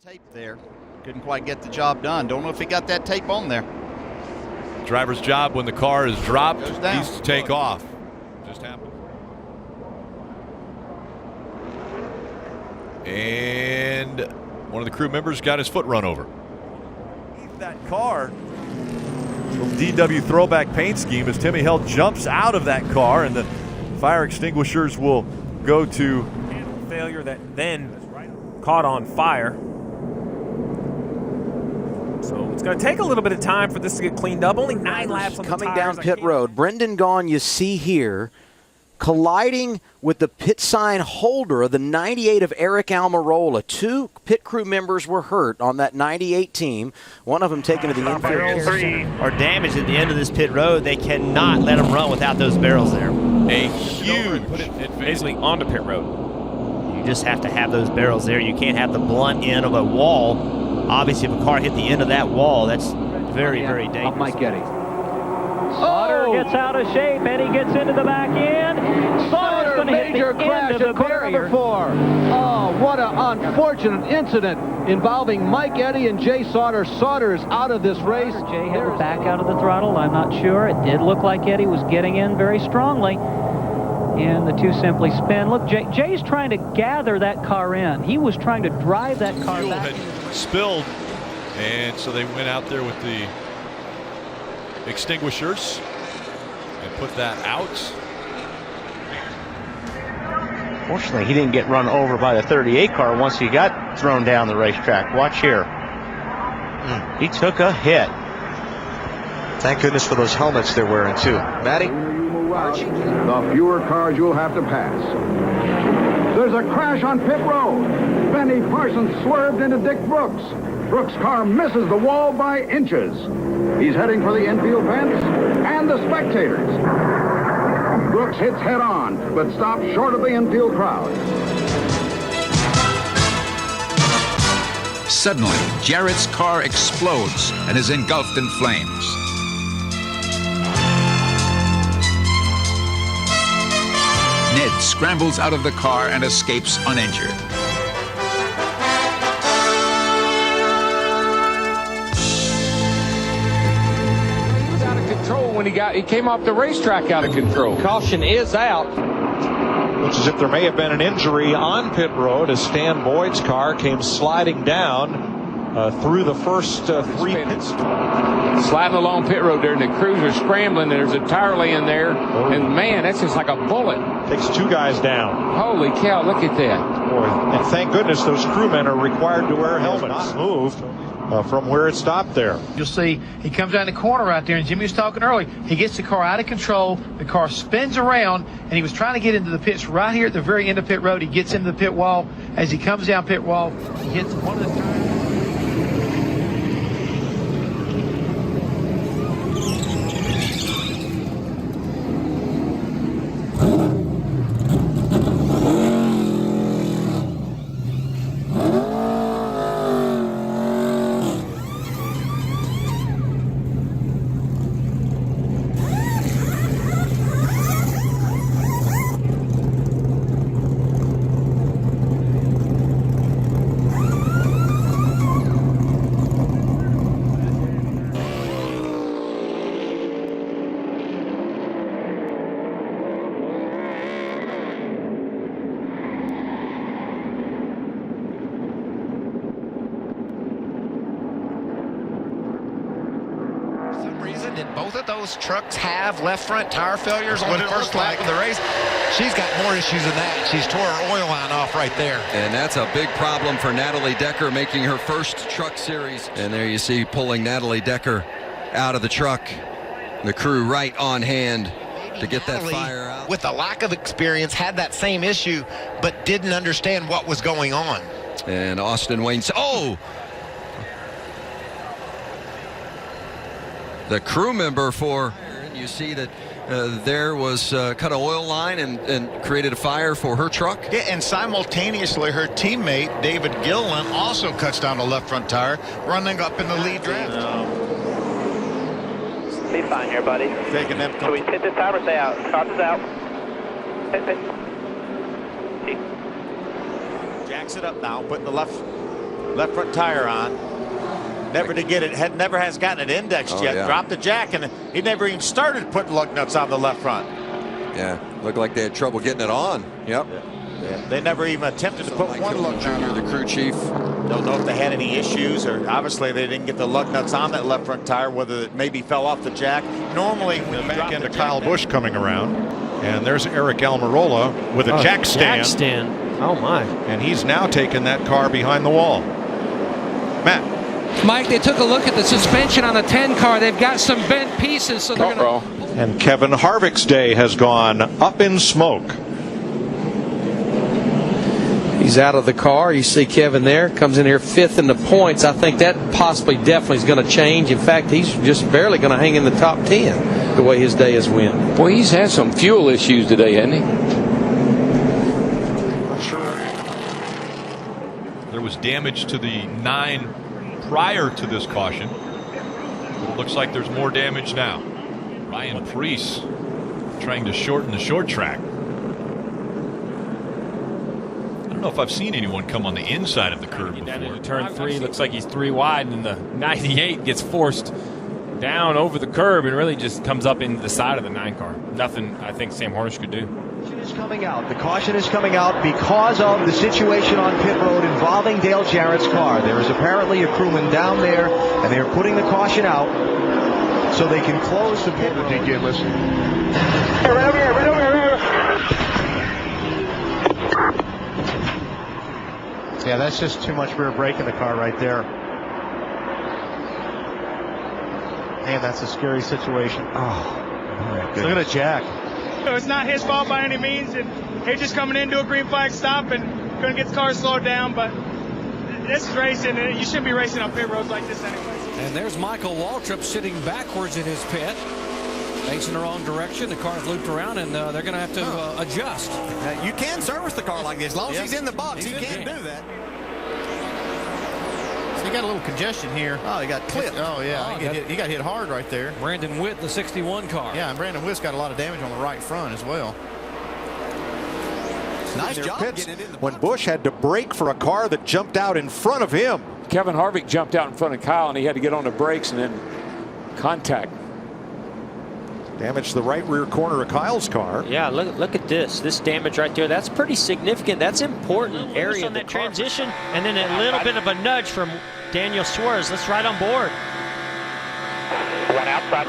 Tape there. Couldn't quite get the job done. Don't know if he got that tape on there. Driver's job when the car is dropped needs to take off. Just happened. And one of the crew members got his foot run over. That car, DW throwback paint scheme, as Timmy Hill jumps out of that car, and the fire extinguishers will go to failure that then caught on fire. So it's going to take a little bit of time for this to get cleaned up. Only 9 laps on the coming tires. down pit road. Brendan Gaughan, you see here, colliding with the pit sign holder of the 98 of Eric Almirola. 2 pit crew members were hurt on that 98 team. One of them taken to the infield. Barrels are damaged at the end of this pit road. They cannot let them run without those barrels there. A huge basically onto pit road. You just have to have those barrels there. You can't have the blunt end of a wall. Obviously, if a car hit the end of that wall, that's very, very dangerous. Mike Getty. Sauter gets out of shape, and he gets into the back end. Sauter's going to hit the end of the barrier. Number 4. Oh, what an unfortunate incident involving Mike Eddy and Jay Sauter. Sauter is out of this race. Jay had to back out of the throttle. I'm not sure. It did look like Eddy was getting in very strongly. And the two simply spin. Look, Jay's trying to gather that car in. He was trying to drive that car fuel back. had spilled, and so they went out there with the extinguishers and put that out. Fortunately, he didn't get run over by the 38 car once he got thrown down the racetrack. Watch here. He took a hit. Thank goodness for those helmets they're wearing, too. Matty? The fewer cars you'll have to pass. There's a crash on pit road. Benny Parsons swerved into Dick Brooks. Brooks' car misses the wall by inches. He's heading for the infield fence and the spectators. Brooks hits head on, but stops short of the infield crowd. Suddenly, Jarrett's car explodes and is engulfed in flames. Ned scrambles out of the car and escapes uninjured. He was out of control when he came off the racetrack out of control. Caution is out. Looks as if there may have been an injury on pit road as Stan Boyd's car came sliding down through the first 3 pits. Sliding along pit road there, and the crews are scrambling. There's a tire laying there, and man, that's just like a bullet. Takes 2 guys down. Holy cow, look at that. Boy, and thank goodness those crewmen are required to wear helmets. Not moved from where it stopped there. You'll see he comes down the corner right there, and Jimmy was talking earlier. He gets the car out of control. The car spins around, and he was trying to get into the pits right here at the very end of pit road. He gets into the pit wall. As he comes down pit wall, he hits one of the tires. Did both of those trucks have left front tire failures on the first lap of the race? She's got more issues than that. She's tore her oil line off right there. And that's a big problem for Natalie Decker, making her first truck series. And there you see pulling Natalie Decker out of the truck. The crew right on hand to get that fire out. With a lack of experience, had that same issue, but didn't understand what was going on. And Austin Wayne, oh! The crew member for, you see that there was cut an oil line and created a fire for her truck. Yeah, and simultaneously her teammate David Gillen also cuts down the left front tire, running up in the lead draft. Be fine here, buddy. Taking them. Can we hit this time or stay out? Stop this out. Jacks it up now, putting the left left front tire on. Never to get it, never has gotten it indexed yet. Yeah. Dropped the jack, and he never even started putting lug nuts on the left front. Yeah, looked like they had trouble getting it on. Yep. Yeah. They never even attempted to put one lug nut on. Jr., the crew chief. Don't know if they had any issues, or obviously they didn't get the lug nuts on that left front tire, whether it maybe fell off the jack. Normally, when you back drop into the Kyle jack, Busch coming around, and there's Eric Almirola with a jack stand. Jack stand. Oh my! And he's now taking that car behind the wall. Matt. Mike, they took a look at the suspension on the 10 car. They've got some bent pieces, so they're going to. And Kevin Harvick's day has gone up in smoke. He's out of the car. You see Kevin there, comes in here 5th in the points. I think that definitely is going to change. In fact, he's just barely going to hang in the top 10 the way his day has went. Boy, he's had some fuel issues today, hasn't he? There was damage to the 9 prior to this caution. It looks like there's more damage now. Ryan Preece trying to shorten the short track. I don't know if I've seen anyone come on the inside of the curve before. Down into turn 3, looks like he's 3 wide, and the 98 gets forced down over the curb and really just comes up into the side of the 9 car. Nothing I think Sam Hornish could do. Is coming out. The caution is coming out because of the situation on pit road involving Dale Jarrett's car. There is apparently a crewman down there, and they are putting the caution out so they can close the pit road. Listen. Hey, right over here, right over here, right over here. Yeah, that's just too much rear brake in the car right there. Man, that's a scary situation. Oh, look at it, Jack. It's not his fault by any means, and he's just coming into a green flag stop and going to get the car slowed down, but this is racing, and you shouldn't be racing on pit roads like this anyway. And there's Michael Waltrip sitting backwards in his pit, facing the wrong direction. The car's looped around, and they're going to have to adjust. You can service the car like this. As long as he's in the box, he can do that. So he got a little congestion here. Oh, he got clipped. Oh, yeah. He got hit hard right there. Brandon Witt, the 61 car. Yeah, and Brandon Witt's got a lot of damage on the right front as well. Nice job getting it in the when Busch had to brake for a car that jumped out in front of him. Kevin Harvick jumped out in front of Kyle, and he had to get on the brakes and then contact. Damaged the right rear corner of Kyle's car. Yeah, look at this. This damage right there. That's pretty significant. That's important area on that transition, and then a little bit of a nudge from Daniel Suarez. Let's ride on board. Right outside,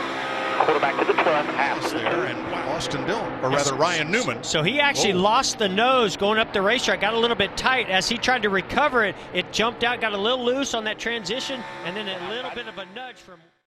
quarterback to the 12, half there, and Austin Dillon, or rather Ryan Newman. So he actually lost the nose going up the racetrack, got a little bit tight. As he tried to recover it, it jumped out, got a little loose on that transition, and then a little bit of a nudge from